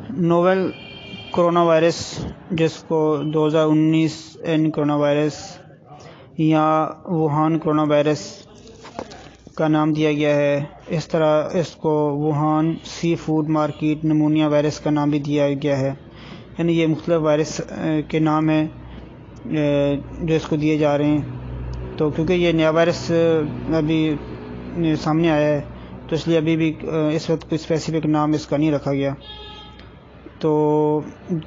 Novel corona virus جس کو 2019 corona virus یا ووہان کرونا وائرس کا نام دیا گیا ہے، اس طرح اس کو ووہان سی فوڈ مارکیٹ نمونیا وائرس کا نام بھی دیا گیا ہے۔ یعنی یہ مختلف وائرس کے نام ہیں جو اس کو دیے جا رہے ہیں۔ تو کیونکہ یہ نیا وائرس ابھی سامنے آیا ہے تو اس لیے ابھی بھی اس وقت کوئی اسپیسیفک نام اس کا نہیں رکھا گیا۔ تو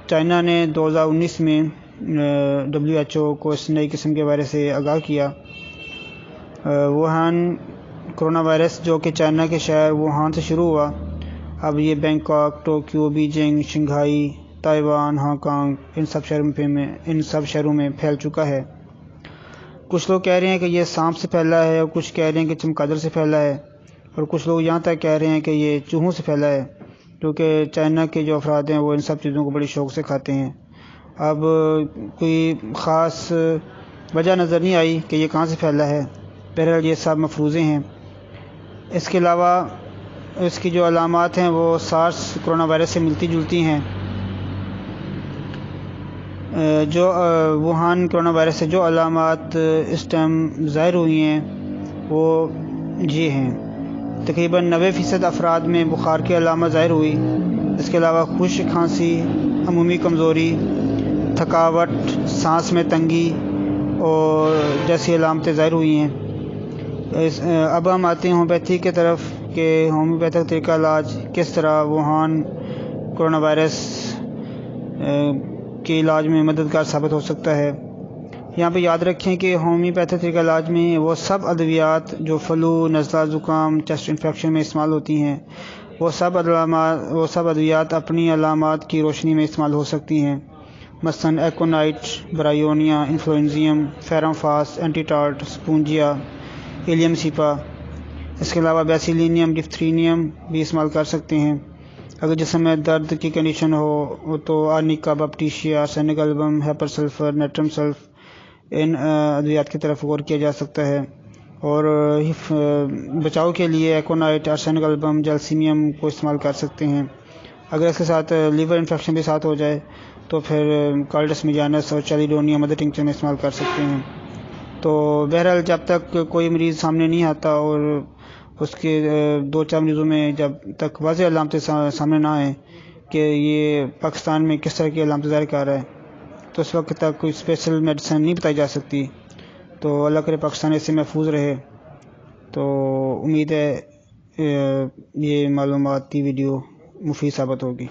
چائنا نے 2019 میں WHO کو اس نئی قسم کے وائرس سے آگاہ کیا۔ ووہان کرونا وائرس جو کہ چائنا کے شہر ووہان سے شروع ہوا، اب یہ Bangkok, Tokyo, Beijing, Shanghai, Taiwan, Hong Kong ان سب شہروں میں پھیل چکا ہے۔ کچھ لوگ کہہ رہے ہیں کہ یہ سانپ سے پھیلا ہے، اور کچھ کہہ رہے ہیں کہ چمگادڑ سے پھیلا ہے، اور کچھ لوگ یہاں تک کہہ رہے ہیں کہ یہ چوہوں سے پھیلا ہے، کیونکہ چائنا کے جو افراد ہیں وہ ان سب چیزوں کو بڑی شوق سے کھاتے ہیں۔ اب کوئی خاص وجہ نظر نہیں آئی کہ یہ کہاں سے پھیلا ہے، بہرحال یہ سب مفروضے ہیں۔ اس کے علاوہ اس کی جو علامات ہیں وہ سارس کرونا وائرس سے ملتی جلتی ہیں۔ جو ووہان کرونا وائرس سے جو علامات اس ٹائم ظاہر ہوئی ہیں وہ یہ ہیں۔ تقریباً 90% افراد میں بخار کی علامت ظاہر ہوئی۔ اس کے علاوہ خشک کھانسی، عمومی کمزوری، تھکاوٹ، سانس میں تنگی اور جیسی علامتیں ظاہر ہوئی ہیں۔ اب ہم آتے ہیں ہومیوپیتھی کی طرف کہ ہومیوپیتھک طریقہ علاج کس طرح ووہان کرونا وائرس کے علاج میں مددگار ثابت ہو سکتا ہے۔ یہاں پہ یاد رکھیں کہ ہومیوپیتھک طریقہ علاج میں وہ سب ادویات جو فلو، نزلہ، زکام، چیسٹ انفیکشن میں استعمال ہوتی ہیں، وہ سب ادویات اپنی علامات کی روشنی میں استعمال ہو سکتی ہیں۔ مثلاً ایکونائٹ، برائیونیا، انفلوئنزیم، فیرامفاس، اینٹی ٹارٹ، سپونجیا، ایلیم سیپا۔ اس کے علاوہ بیسیلینیم، ڈپتھرینیم بھی استعمال کر سکتے ہیں۔ اگر جسم میں درد کی کنڈیشن ہو تو آرنیکا، بپٹیشیا، آرسینک البم، ہیپر سلفر، نیٹرم سلف ان ادویات کی طرف غور کیا جا سکتا ہے۔ اور بچاؤ کے لیے ایکونائٹ، آرسینک البم، جیلسیمیم کو استعمال کر سکتے ہیں۔ اگر اس کے ساتھ لیور انفیکشن بھی ساتھ ہو جائے تو پھر کالڈس میجانس اور چیلیڈونیا مدر ٹنکچر میں استعمال کر سکتے ہیں۔ تو بہرحال جب تک کوئی مریض سامنے نہیں آتا اور اس کے 2-4 مریضوں میں جب تک واضح علامتیں سامنے نہ آئیں کہ یہ پاکستان میں کس طرح کی علامتیں ظاہر کر رہا ہے تو اس وقت تک کوئی اسپیشل میڈیسن نہیں بتائی جا سکتی۔ تو اللہ کرے پاکستان اس سے محفوظ رہے۔ تو امید ہے یہ معلوماتی ویڈیو مفید ثابت ہوگی۔